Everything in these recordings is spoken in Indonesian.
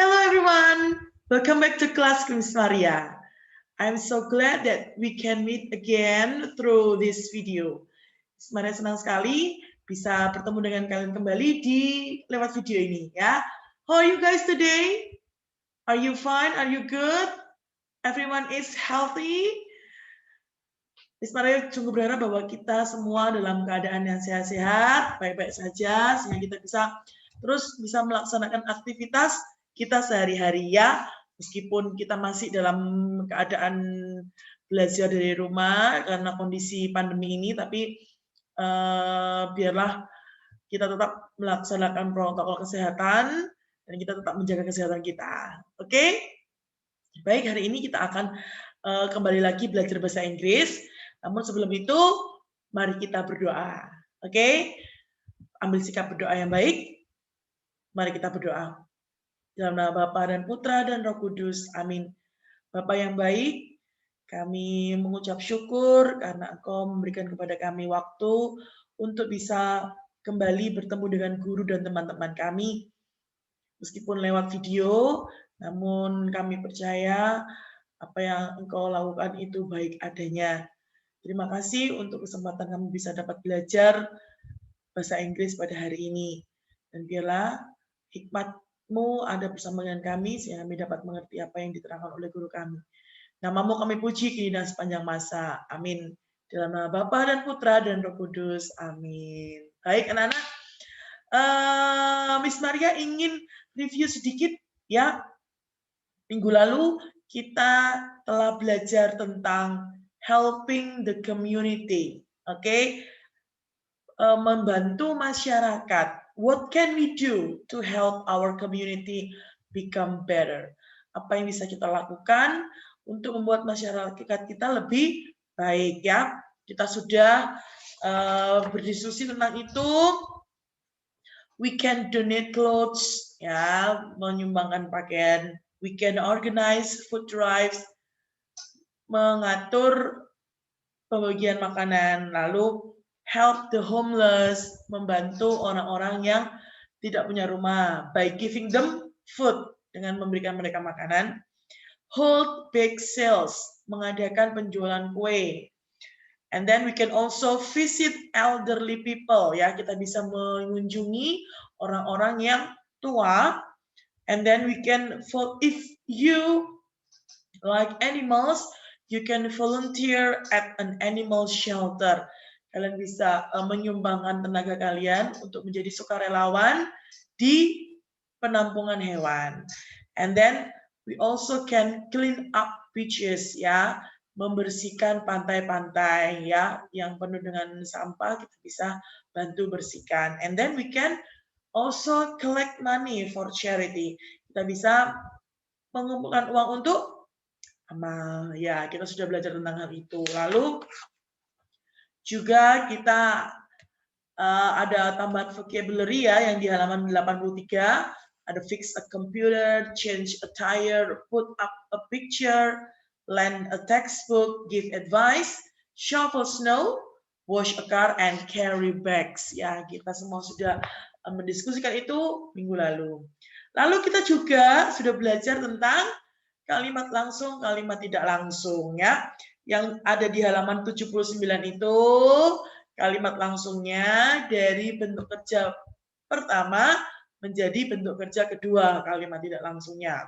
Hello everyone, welcome back to class Miss Maria. I'm so glad that we can meet again through this video. Miss Maria senang sekali bisa bertemu dengan kalian kembali di lewat video ini ya. How are you guys today? Are you fine? Are you good? Everyone is healthy? Miss Maria sungguh berharap bahwa kita semua dalam keadaan yang sehat-sehat, baik-baik saja, sehingga kita terus bisa melaksanakan aktivitas kita sehari-hari ya, meskipun kita masih dalam keadaan belajar dari rumah karena kondisi pandemi ini, tapi biarlah kita tetap melaksanakan protokol kesehatan dan kita tetap menjaga kesehatan kita. Oke? Baik, hari ini kita akan kembali lagi belajar bahasa Inggris. Namun sebelum itu, mari kita berdoa. Oke? Ambil sikap berdoa yang baik. Mari kita berdoa. Dalam nama Bapa dan Putra dan Roh Kudus. Amin. Bapa yang baik, kami mengucap syukur karena Engkau memberikan kepada kami waktu untuk bisa kembali bertemu dengan guru dan teman-teman kami. Meskipun lewat video, namun kami percaya apa yang Engkau lakukan itu baik adanya. Terima kasih untuk kesempatan kami bisa dapat belajar bahasa Inggris pada hari ini. Dan biarlah hikmat-Mu ada bersama dengan kami, sehingga kami dapat mengerti apa yang diterangkan oleh guru kami. Nama-Mu kami puji kini dan sepanjang masa. Amin. Dalam nama Bapa dan Putra dan Roh Kudus. Amin. Baik anak-anak, Miss Maria ingin review sedikit ya. Minggu lalu kita telah belajar tentang helping the community. Oke. Membantu masyarakat. What can we do to help our community become better? Apa yang bisa kita lakukan untuk membuat masyarakat kita lebih baik ya? Kita sudah berdiskusi tentang itu. We can donate clothes, ya, menyumbangkan pakaian. We can organize food drives, mengatur pembagian makanan. Lalu help the homeless, membantu orang-orang yang tidak punya rumah by giving them food, dengan memberikan mereka makanan. Hold bake sales, mengadakan penjualan kue. And then we can also visit elderly people, ya, kita bisa mengunjungi orang-orang yang tua. And then we can, if you like animals, you can volunteer at an animal shelter. Kalian bisa menyumbangkan tenaga kalian untuk menjadi sukarelawan di penampungan hewan. And then we also can clean up beaches, ya, membersihkan pantai-pantai ya yang penuh dengan sampah, kita bisa bantu bersihkan. And then we can also collect money for charity. Kita bisa mengumpulkan uang untuk amal. Ya, kita sudah belajar tentang hal itu. Lalu juga kita ada tambahan vocabulary ya yang di halaman 83. Ada fix a computer, change a tire, put up a picture, lend a textbook, give advice, shovel snow, wash a car, and carry bags. Ya, kita semua sudah mendiskusikan itu minggu lalu. Lalu kita juga sudah belajar tentang kalimat langsung, kalimat tidak langsung ya. Yang ada di halaman 79 itu kalimat langsungnya dari bentuk kerja pertama menjadi bentuk kerja kedua, kalimat tidak langsungnya.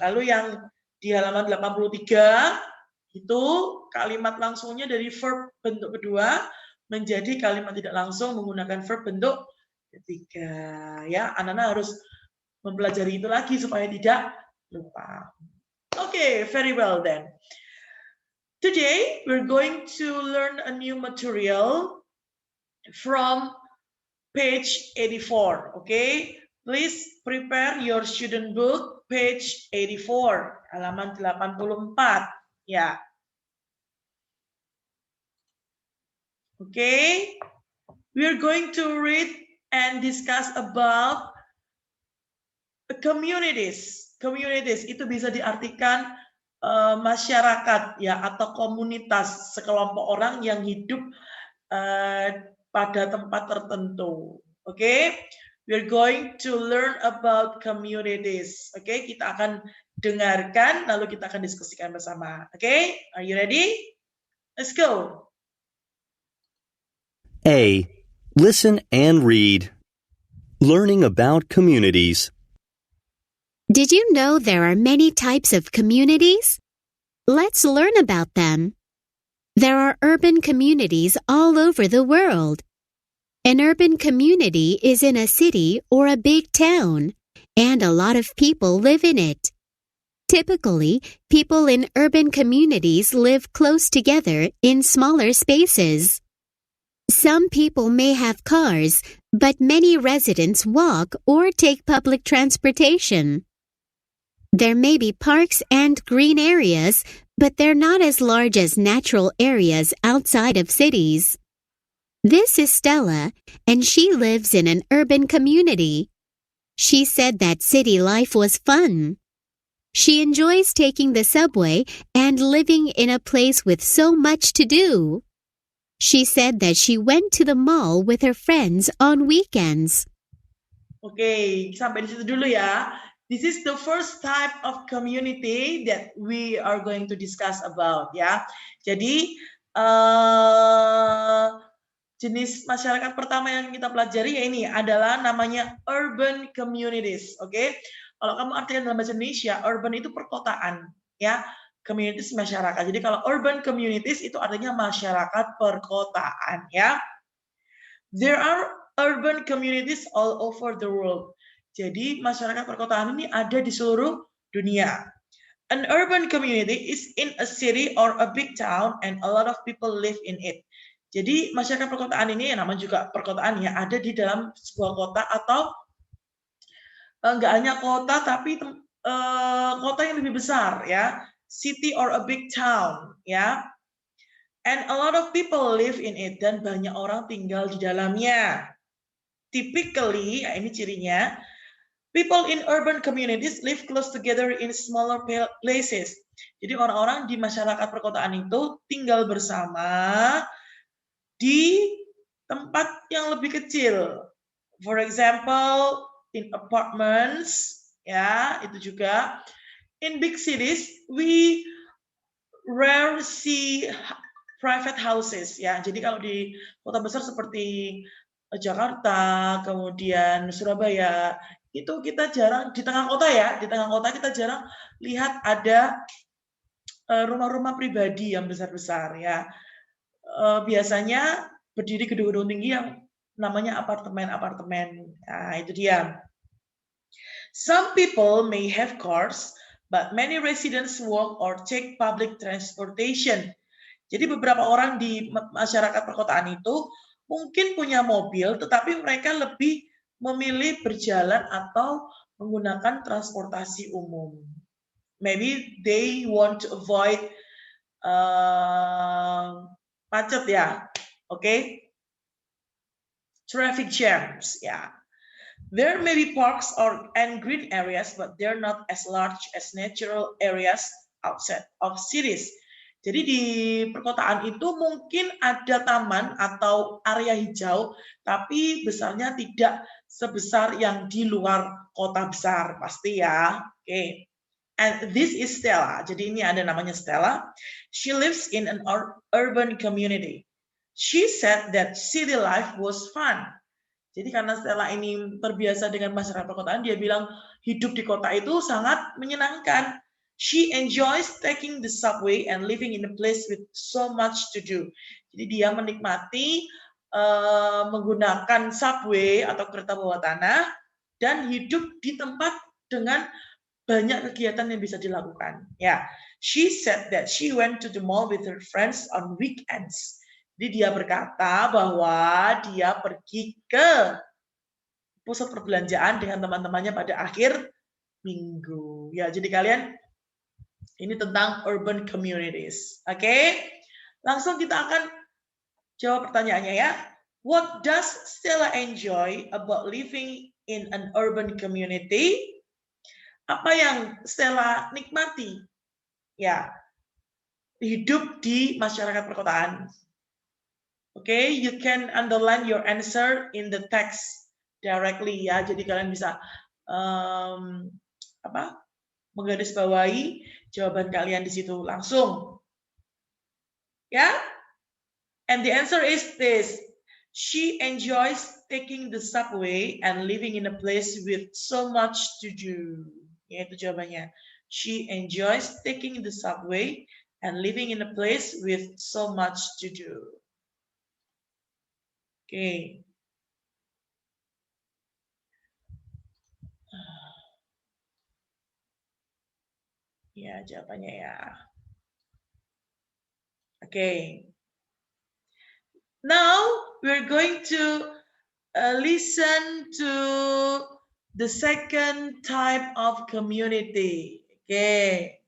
Lalu yang di halaman 83 itu kalimat langsungnya dari verb bentuk kedua menjadi kalimat tidak langsung menggunakan verb bentuk ketiga. Ya, anak-anak harus mempelajari itu lagi supaya tidak lupa. Okay, very well then. Today, we're going to learn a new material from page 84, okay? Please prepare your student book, page 84, halaman 84, ya. Okay? We're going to read and discuss about communities. Communities itu bisa diartikan masyarakat ya atau komunitas, sekelompok orang yang hidup pada tempat tertentu. Oke, we're going to learn about communities. Oke, kita akan dengarkan, lalu kita akan diskusikan bersama. Oke, are you ready? Let's go. A. Listen and read. Learning about communities. Did you know there are many types of communities? Let's learn about them. There are urban communities all over the world. An urban community is in a city or a big town, and a lot of people live in it. Typically, people in urban communities live close together in smaller spaces. Some people may have cars, but many residents walk or take public transportation. There may be parks and green areas, but they're not as large as natural areas outside of cities. This is Stella, and she lives in an urban community. She said that city life was fun. She enjoys taking the subway and living in a place with so much to do. She said that she went to the mall with her friends on weekends. Oke, sampai di situ dulu ya. This is the first type of community that we are going to discuss about ya. Jadi jenis masyarakat pertama yang kita pelajari ya ini adalah namanya urban communities. Oke, kalau kamu artikan dalam bahasa Indonesia, urban itu perkotaan ya. Communities masyarakat. Jadi kalau urban communities itu artinya masyarakat perkotaan ya. There are urban communities all over the world. Jadi masyarakat perkotaan ini ada di seluruh dunia. An urban community is in a city or a big town and a lot of people live in it. Jadi masyarakat perkotaan ini namanya juga perkotaan ya, ada di dalam sebuah kota atau enggak hanya kota tapi kota yang lebih besar ya. City or a big town, ya. And a lot of people live in it, dan banyak orang tinggal di dalamnya. Typically, ya ini cirinya, people in urban communities live close together in smaller places. Jadi orang-orang di masyarakat perkotaan itu tinggal bersama di tempat yang lebih kecil. For example, in apartments, ya, itu juga. In big cities, we rarely see private houses, ya. Jadi kalau di kota besar seperti Jakarta, kemudian Surabaya, itu kita jarang di tengah kota ya. Di tengah kota kita jarang lihat ada rumah-rumah pribadi yang besar-besar ya. Biasanya berdiri gedung-gedung tinggi yang namanya apartemen-apartemen. Nah, itu dia. Some people may have cars, but many residents walk or take public transportation. Jadi beberapa orang di masyarakat perkotaan itu mungkin punya mobil, tetapi mereka lebih memilih berjalan atau menggunakan transportasi umum. Maybe they want to avoid macet ya, okay? Traffic jams, ya. There may be parks and green areas, but they're not as large as natural areas outside of cities. Jadi di perkotaan itu mungkin ada taman atau area hijau, tapi besarnya tidak sebesar yang di luar kota besar, pasti ya. Oke. And this is Stella. Jadi ini ada namanya Stella. She lives in an urban community. She said that city life was fun. Jadi karena Stella ini terbiasa dengan masyarakat perkotaan, dia bilang hidup di kota itu sangat menyenangkan. She enjoys taking the subway and living in a place with so much to do. Jadi dia menikmati menggunakan subway atau kereta bawah tanah dan hidup di tempat dengan banyak kegiatan yang bisa dilakukan. Ya, she said that she went to the mall with her friends on weekends. Jadi dia berkata bahwa dia pergi ke pusat perbelanjaan dengan teman-temannya pada akhir minggu. Ya, jadi kalian ini tentang urban communities. Oke? Langsung kita akan jawab pertanyaannya ya. What does Stella enjoy about living in an urban community? Apa yang Stella nikmati? Ya, hidup di masyarakat perkotaan. Okay, you can underline your answer in the text directly ya. Jadi kalian bisa menggarisbawahi jawaban kalian di situ langsung. Ya? And the answer is this. She enjoys taking the subway and living in a place with so much to do. Yaitu jawabannya. She enjoys taking the subway and living in a place with so much to do. Oke. Ya, jawabannya ya. Oke. Now we're going to listen to the second type of community. Okay.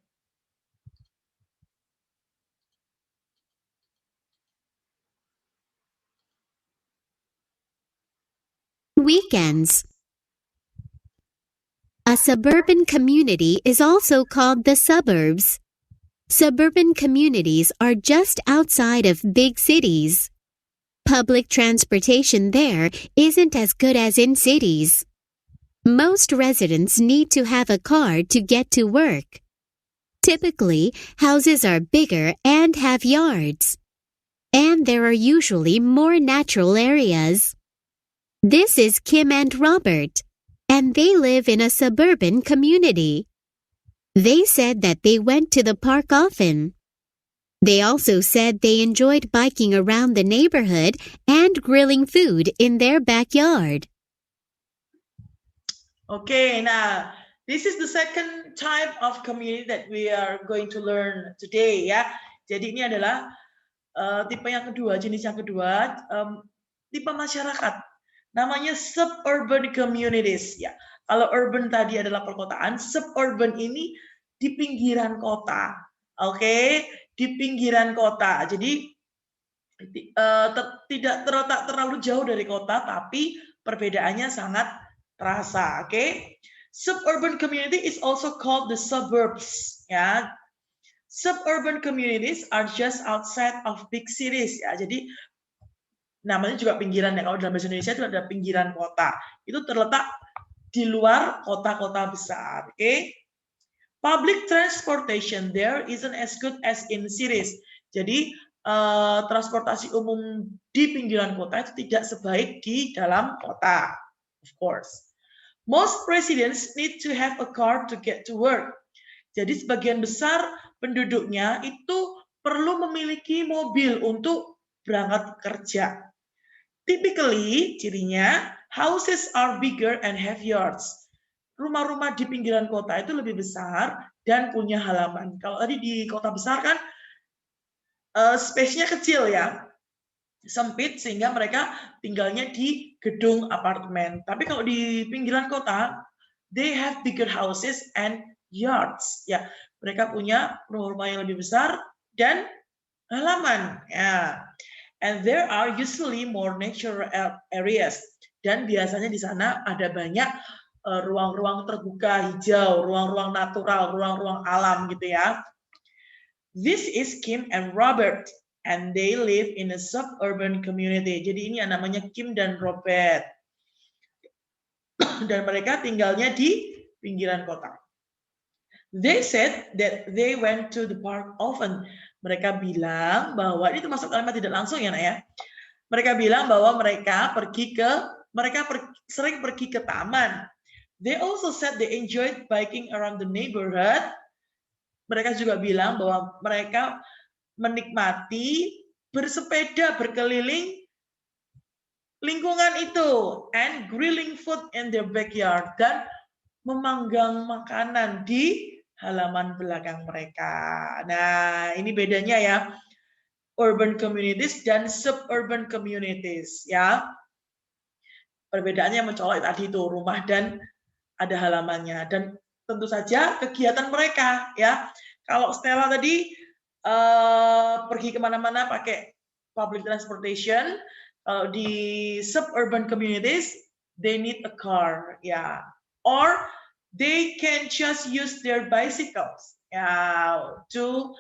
Weekends. A suburban community is also called the suburbs. Suburban communities are just outside of big cities. Public transportation there isn't as good as in cities. Most residents need to have a car to get to work. Typically, houses are bigger and have yards. And there are usually more natural areas. This is Kim and Robert, and they live in a suburban community. They said that they went to the park often. They also said they enjoyed biking around the neighborhood and grilling food in their backyard. Okay, now this is the second type of community that we are going to learn today ya. Jadi ini adalah tipe yang kedua, jenis yang kedua, tipe masyarakat. Namanya suburban communities ya. Kalau urban tadi adalah perkotaan, suburban ini di pinggiran kota. Oke, di pinggiran kota. Jadi tidak terletak terlalu jauh dari kota, tapi perbedaannya sangat terasa. Oke, suburban community is also called the suburbs. Ya, suburban communities are just outside of big cities. Ya, jadi namanya juga pinggiran ya. Kalau dalam bahasa Indonesia itu ada pinggiran kota. Itu terletak di luar kota-kota besar. Oke. Public transportation there isn't as good as in cities. Jadi transportasi umum di pinggiran kota itu tidak sebaik di dalam kota. Of course. Most residents need to have a car to get to work. Jadi sebagian besar penduduknya itu perlu memiliki mobil untuk berangkat kerja. Typically, cirinya, houses are bigger and have yards. Rumah-rumah di pinggiran kota itu lebih besar dan punya halaman. Kalau tadi di kota besar kan space-nya kecil ya, sempit sehingga mereka tinggalnya di gedung apartemen. Tapi kalau di pinggiran kota, they have bigger houses and yards. Ya, mereka punya rumah-rumah yang lebih besar dan halaman. Ya. And there are usually more natural areas. Dan biasanya di sana ada banyak ruang-ruang terbuka hijau, ruang-ruang natural, ruang-ruang alam gitu ya. This is Kim and Robert, and they live in a suburban community. Jadi ini yang namanya Kim dan Robert. Dan mereka tinggalnya di pinggiran kota. They said that they went to the park often. Mereka bilang bahwa, ini termasuk kalimat tidak langsung ya nak ya. Mereka bilang bahwa mereka sering pergi ke taman. They also said they enjoyed biking around the neighborhood. Mereka juga bilang bahwa mereka menikmati bersepeda berkeliling lingkungan itu and grilling food in their backyard, dan memanggang makanan di halaman belakang mereka. Nah, ini bedanya ya, urban communities dan suburban communities ya. Perbedaannya mencolok tadi itu, rumah dan ada halamannya, dan tentu saja kegiatan mereka ya. Kalau Stella tadi pergi kemana-mana pakai public transportation, kalau di suburban communities they need a car ya, or they can just use their bicycles to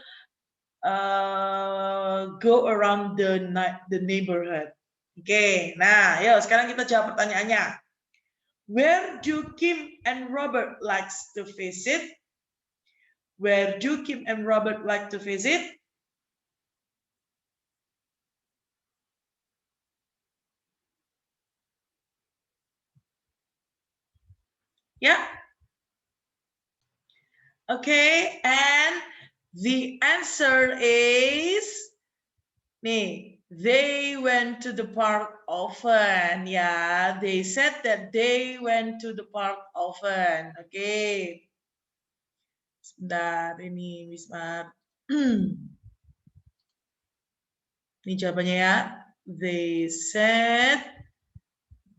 go around the neighborhood. Oke, nah yuk sekarang kita jawab pertanyaannya. Where do Kim and Robert likes to visit? Where do Kim and Robert like to visit? Yeah. Okay, and the answer is nih, they went to the park often. Ya, they said that they went to the park often. Oke. Sebentar, ini Wismar. Ini jawabannya ya. They said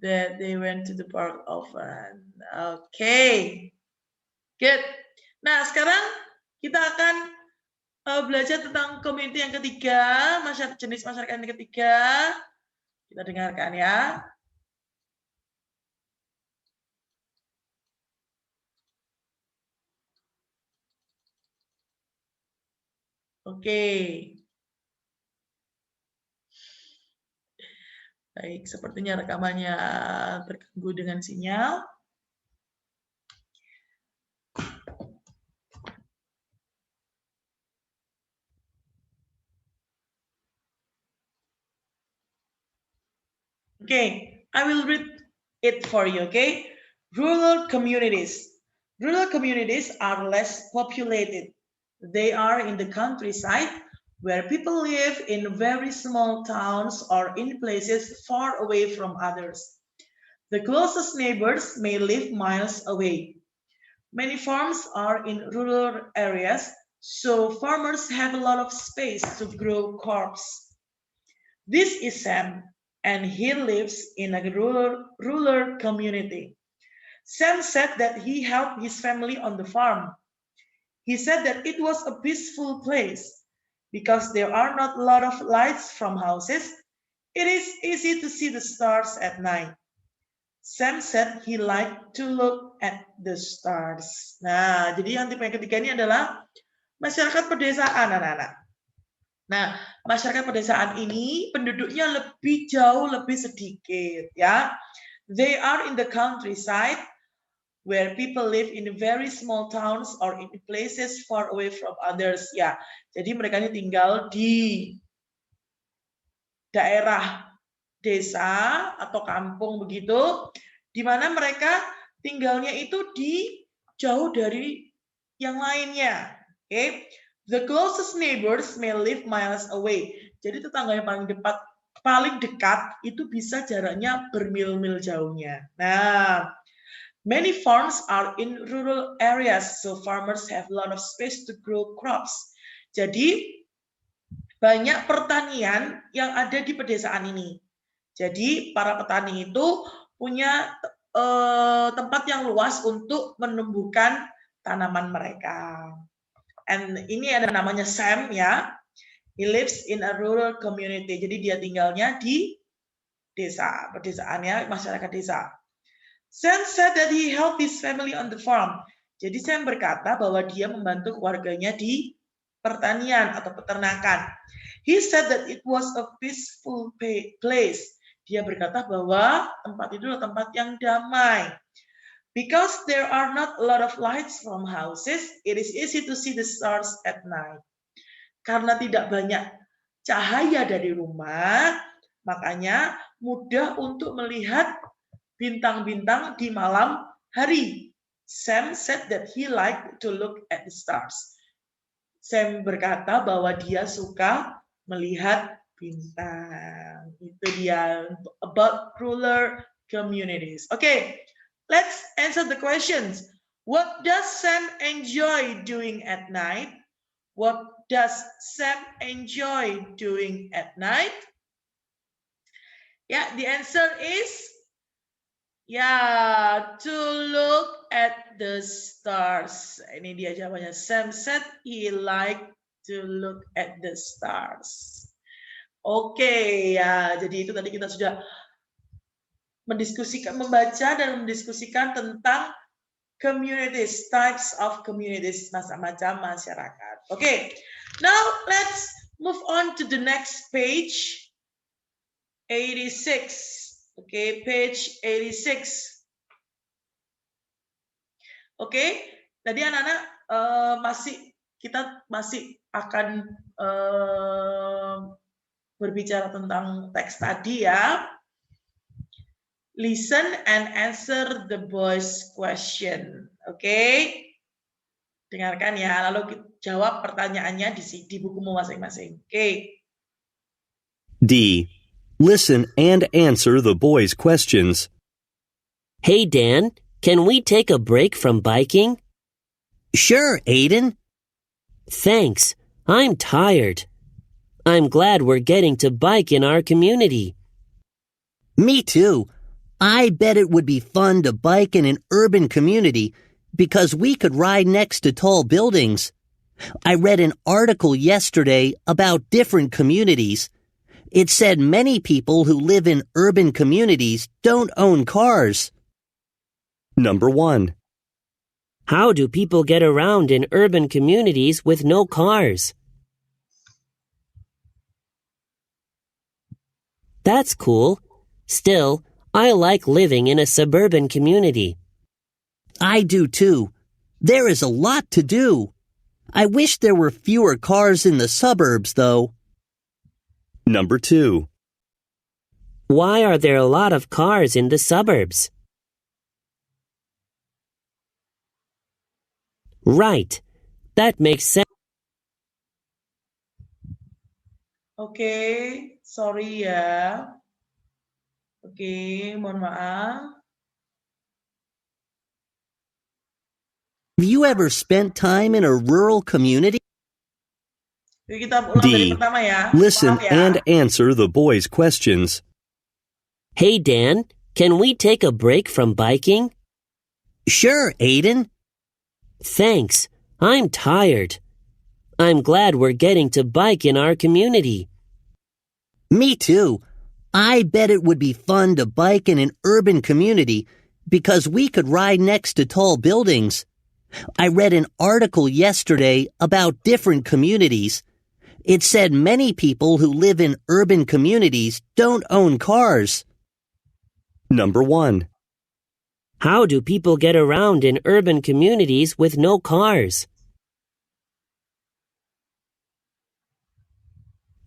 that they went to the park often. Oke. Good. Nah, sekarang kita akan belajar tentang community yang ketiga, jenis masyarakat yang ketiga. Kita dengarkan ya. Oke. Baik, sepertinya rekamannya terganggu dengan sinyal. Okay, I will read it for you, okay? Rural communities. Rural communities are less populated. They are in the countryside where people live in very small towns or in places far away from others. The closest neighbors may live miles away. Many farms are in rural areas, so farmers have a lot of space to grow crops. This is Sam, and he lives in a rural community. Sam said that he helped his family on the farm. He said that it was a peaceful place because there are not a lot of lights from houses. It is easy to see the stars at night. Sam said he liked to look at the stars. Nah, jadi yang tipe yang ketiga ini adalah masyarakat pedesaan, anak-anak. Nah, masyarakat pedesaan ini penduduknya jauh lebih sedikit, ya. They are in the countryside where people live in very small towns or in places far away from others, ya. Jadi mereka ini tinggal di daerah desa atau kampung begitu, di mana mereka tinggalnya itu jauh dari yang lainnya. Okay? The closest neighbors may live miles away. Jadi tetangga yang paling dekat itu bisa jaraknya bermil-mil jauhnya. Nah, many farms are in rural areas, so farmers have a lot of space to grow crops. Jadi banyak pertanian yang ada di pedesaan ini. Jadi para petani itu punya tempat yang luas untuk menumbuhkan tanaman mereka. And ini ada namanya Sam, ya. He lives in a rural community. Jadi dia tinggalnya di desa, pedesaannya masyarakat desa. Sam said that he helped his family on the farm. Jadi Sam berkata bahwa dia membantu keluarganya di pertanian atau peternakan. He said that it was a peaceful place. Dia berkata bahwa tempat itu adalah tempat yang damai. Because there are not a lot of lights from houses, it is easy to see the stars at night. Karena tidak banyak cahaya dari rumah, makanya mudah untuk melihat bintang-bintang di malam hari. Sam said that he liked to look at the stars. Sam berkata bahwa dia suka melihat bintang. Itu dia about rural communities. Okay, let's answer the questions. What does Sam enjoy doing at night? What does Sam enjoy doing at night? Yeah, the answer is to look at the stars. Ini dia jawabannya. Sam said he liked to look at the stars. Oke, ya. Jadi itu tadi kita sudah membaca dan mendiskusikan tentang communities, types of communities, macam-macam masyarakat. Okay, now let's move on to the next page, 86. Okay, page 86. Oke, tadi anak-anak kita masih akan berbicara tentang teks tadi ya. Listen and answer the boys' question. Oke? Dengarkan ya, lalu jawab pertanyaannya di bukumu masing-masing. Oke. D. Listen and answer the boys' questions. Hey, Dan, can we take a break from biking? Sure, Aiden. Thanks. I'm tired. I'm glad we're getting to bike in our community. Me too. I bet it would be fun to bike in an urban community because we could ride next to tall buildings. I read an article yesterday about different communities. It said many people who live in urban communities don't own cars. Number 1. How do people get around in urban communities with no cars? That's cool. Still, I like living in a suburban community. I do too. There is a lot to do. I wish there were fewer cars in the suburbs, though. Number 2. Why are there a lot of cars in the suburbs? Right. That makes sense. Oke, sorry ya. Oke, mohon maaf. Have you ever spent time in a rural community? Yuk kita ulang dari D. pertama ya. Listen Maaf ya. and answer the boys' questions. Hey, Dan, can we take a break from biking? Sure, Aiden. Thanks. I'm tired. I'm glad we're getting to bike in our community. Me too. I bet it would be fun to bike in an urban community because we could ride next to tall buildings. I read an article yesterday about different communities. It said many people who live in urban communities don't own cars. Number 1. How do people get around in urban communities with no cars?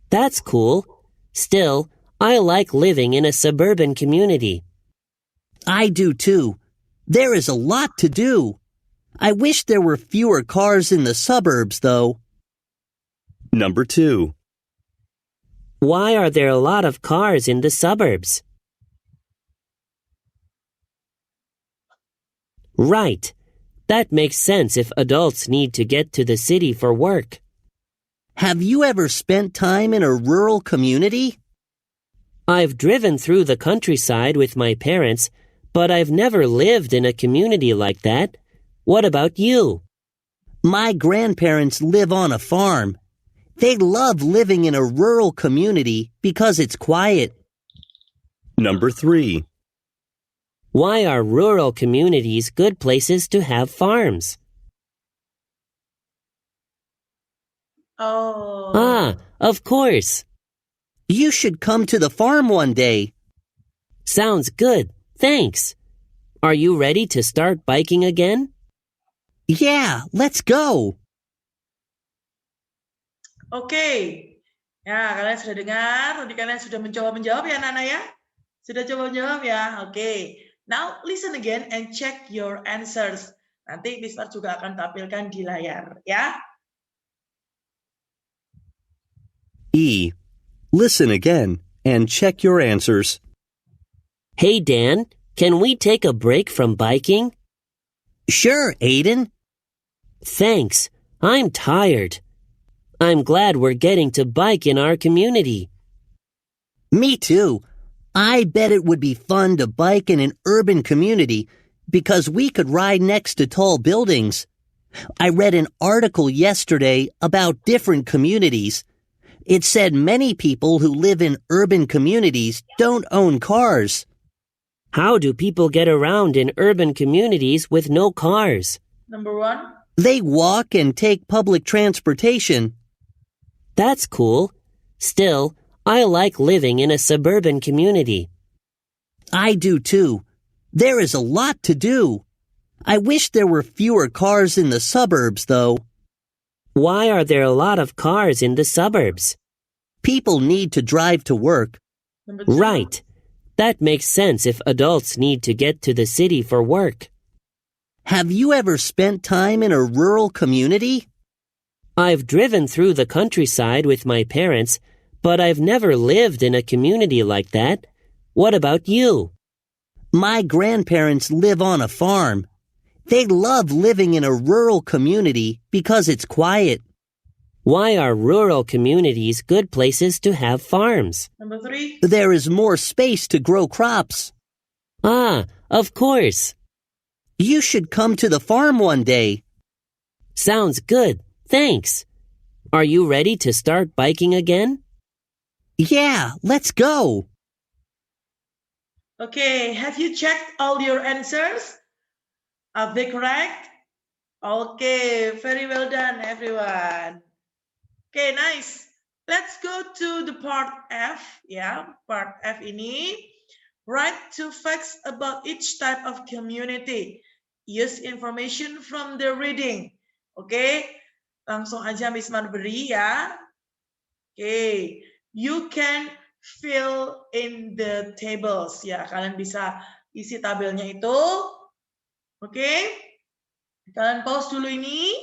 That's cool. Still, I like living in a suburban community. I do too. There is a lot to do. I wish there were fewer cars in the suburbs, though. Number 2. Why are there a lot of cars in the suburbs? Right. That makes sense if adults need to get to the city for work. Have you ever spent time in a rural community? I've driven through the countryside with my parents, but I've never lived in a community like that. What about you? My grandparents live on a farm. They love living in a rural community because it's quiet. Number 3. Why are rural communities good places to have farms? Oh. Ah, of course. You should come to the farm one day. Sounds good. Thanks. Are you ready to start biking again? Yeah, let's go. Oke. Ya, kalian sudah dengar, tadi kalian sudah menjawab ya anak-anak ya? Sudah coba menjawab ya? Oke. Now listen again and check your answers. Nanti Mister juga akan tampilkan di layar ya. E. Listen again and check your answers. Hey, Dan, can we take a break from biking? Sure, Aiden. Thanks. I'm tired. I'm glad we're getting to bike in our community. Me too. I bet it would be fun to bike in an urban community because we could ride next to tall buildings. I read an article yesterday about different communities. It said many people who live in urban communities don't own cars. How do people get around in urban communities with no cars? Number 1. They walk and take public transportation. That's cool. Still, I like living in a suburban community. I do too. There is a lot to do. I wish there were fewer cars in the suburbs, though. Why are there a lot of cars in the suburbs? People need to drive to work. Number 2. Right. That makes sense if adults need to get to the city for work. Have you ever spent time in a rural community? I've driven through the countryside with my parents, but I've never lived in a community like that. What about you? My grandparents live on a farm. They love living in a rural community because it's quiet. Why are rural communities good places to have farms? Number 3. There is more space to grow crops. Ah, of course. You should come to the farm one day. Sounds good. Thanks. Are you ready to start biking again? Yeah, let's go. Okay, have you checked all your answers? Are they correct? Okay, very well done, everyone. Okay, nice. Let's go to the part F. Ya, part F ini. Write 2 facts about each type of community. Use information from the reading. Oke, langsung aja Miss Man beri ya. Oke, you can fill in the tables. Ya, kalian bisa isi tabelnya itu. Oke, kalian pause dulu ini.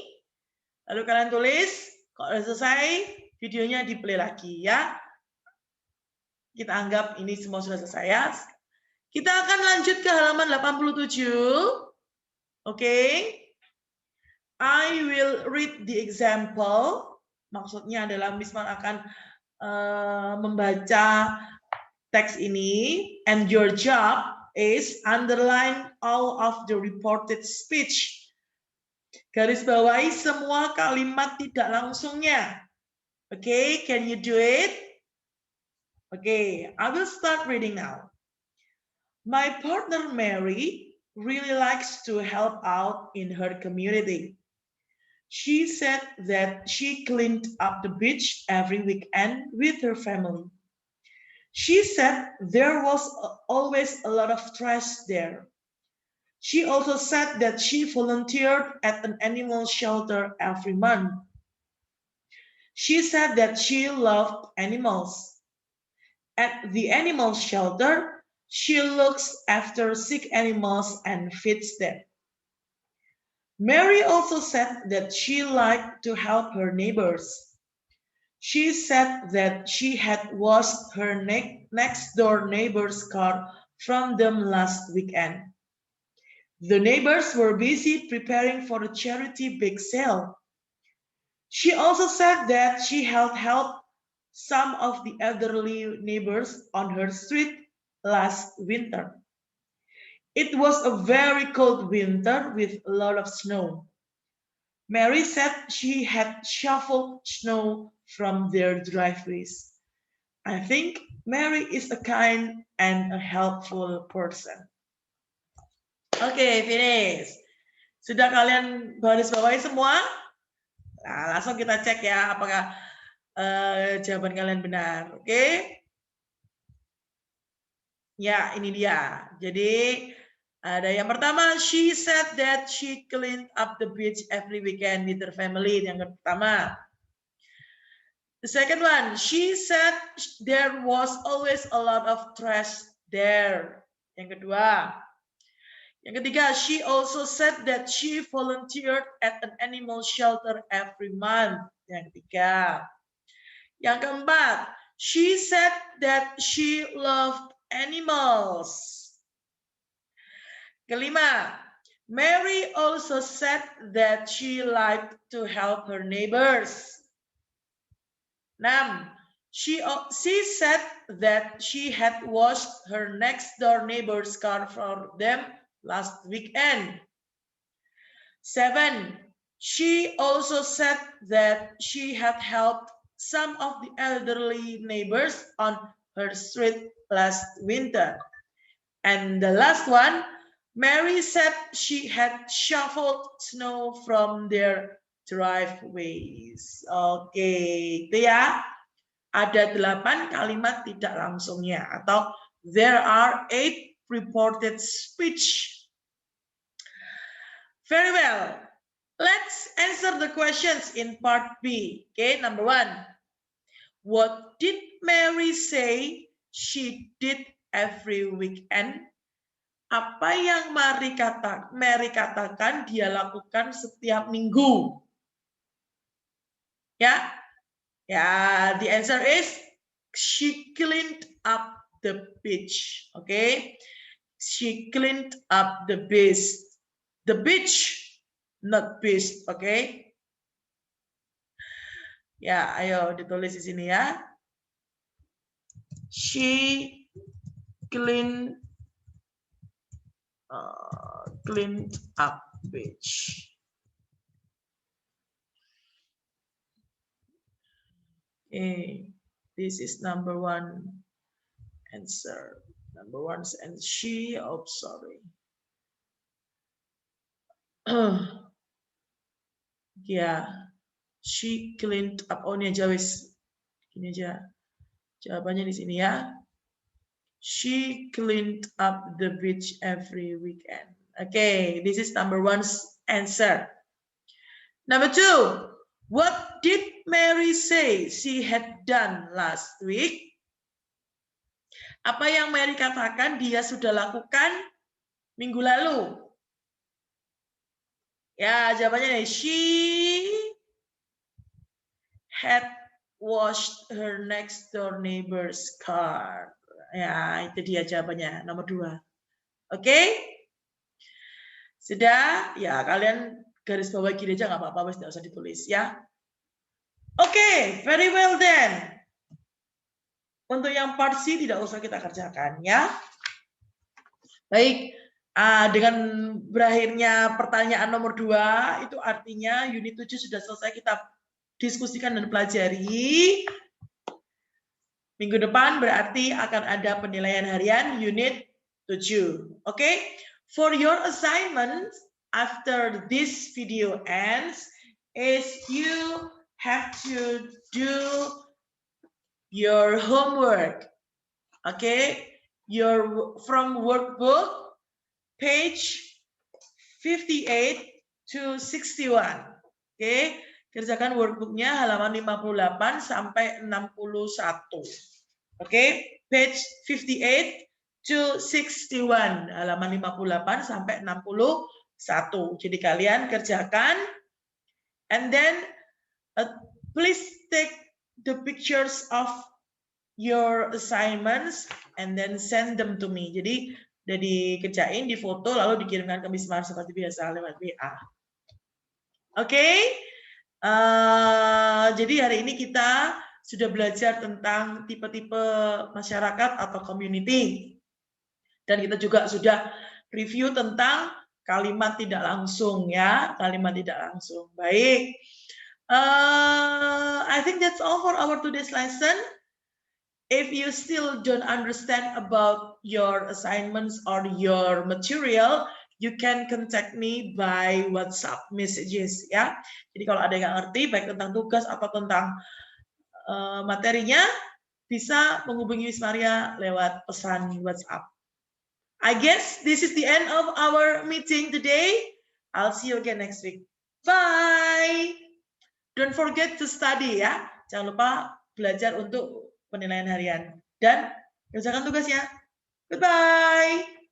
Lalu kalian tulis. Kalau sudah selesai, videonya di play lagi ya. Kita anggap ini semua sudah selesai ya. Kita akan lanjut ke halaman 87. Oke. I will read the example. Maksudnya adalah Miss Man akan membaca teks ini. And your job is underline all of the reported speech. Garis bawahi semua kalimat tidak langsungnya. Okay, can you do it? Okay, I will start reading now. My partner Mary really likes to help out in her community. She said that she cleaned up the beach every weekend with her family. She said there was always a lot of trash there. She also said that she volunteered at an animal shelter every month. She said that she loved animals. At the animal shelter, she looks after sick animals and feeds them. Mary also said that she liked to help her neighbors. She said that she had washed her next door neighbor's car from them last weekend. The neighbors were busy preparing for the charity bake sale. She also said that she had helped some of the elderly neighbors on her street last winter. It was a very cold winter with a lot of snow. Mary said she had shoveled snow from their driveways. I think Mary is a kind and a helpful person. Oke, finish. Sudah kalian garis bawahi semua? Nah, langsung kita cek ya apakah jawaban kalian benar. Oke? Ya, ini dia. Jadi ada yang pertama, she said that she cleaned up the beach every weekend with her family. Yang pertama. The second one, she said there was always a lot of trash there. Yang kedua. Yang ketiga, she also said that she volunteered at an animal shelter every month. Yang ketiga. Yang keempat, she said that she loved animals. Kelima, Mary also said that she liked to help her neighbors. 6. She said that she had washed her next door neighbor's car for them last weekend. 7. She also said that she had helped some of the elderly neighbors on her street last winter. And the last one, Mary said she had shoveled snow from their driveways. Oke, itu ya. Ada 8 kalimat tidak langsungnya atau there are 8 reported speech. Very well. Let's answer the questions in part B. Okay, number 1. What did Mary say she did every weekend? Apa yang Mary katakan dia lakukan setiap minggu? Ya, the answer is she cleaned up the beach. Okay, she cleaned up the beach, not beach. Okay. Ya, ayo ditulis di sini ya. She cleaned up beach. Okay, this is number 1 answer. Number 1 and she. Oh, sorry. Yeah, she cleaned up. Oh, ini aja wis. Ini aja. Jawabannya di sini ya. She cleaned up the beach every weekend. Okay, this is number 1's answer. Number 2, what did Mary say she had done last week? Apa yang Mary katakan dia sudah lakukan minggu lalu? Ya, jawabannya nih, she had washed her next door neighbor's car. Ya, itu dia jawabannya, nomor 2. Oke? Sudah? Ya, kalian garis bawah gini aja nggak apa-apa, tidak usah ditulis ya. Oke, very well then. Untuk yang part C tidak usah kita kerjakan ya. Baik, dengan berakhirnya pertanyaan nomor 2, itu artinya unit 7 sudah selesai kita diskusikan dan pelajari. Minggu depan berarti akan ada penilaian harian unit 7. Oke? For your assignment after this video ends is you have to do your homework. Okay? From workbook page 58 to 61. Okay? Kerjakan workbooknya halaman 58 sampai 61. Oke, page 58 to 61, halaman 58 sampai 61. Jadi kalian kerjakan, and then please take the pictures of your assignments and then send them to me. Jadi udah dikerjain, difoto, lalu dikirimkan ke Miss Mar seperti biasa lewat WA. Oke? Jadi hari ini kita sudah belajar tentang tipe-tipe masyarakat atau community. Dan kita juga sudah review tentang kalimat tidak langsung ya, kalimat tidak langsung. Baik. I think that's all for our today's lesson. If you still don't understand about your assignments or your material, you can contact me by WhatsApp messages ya. Jadi kalau ada yang nggak ngerti baik tentang tugas atau tentang materinya, bisa menghubungi Miss Maria lewat pesan WhatsApp. I guess this is the end of our meeting today. I'll see you again next week. Bye. Don't forget to study ya. Jangan lupa belajar untuk penilaian harian dan kerjakan tugasnya. Goodbye.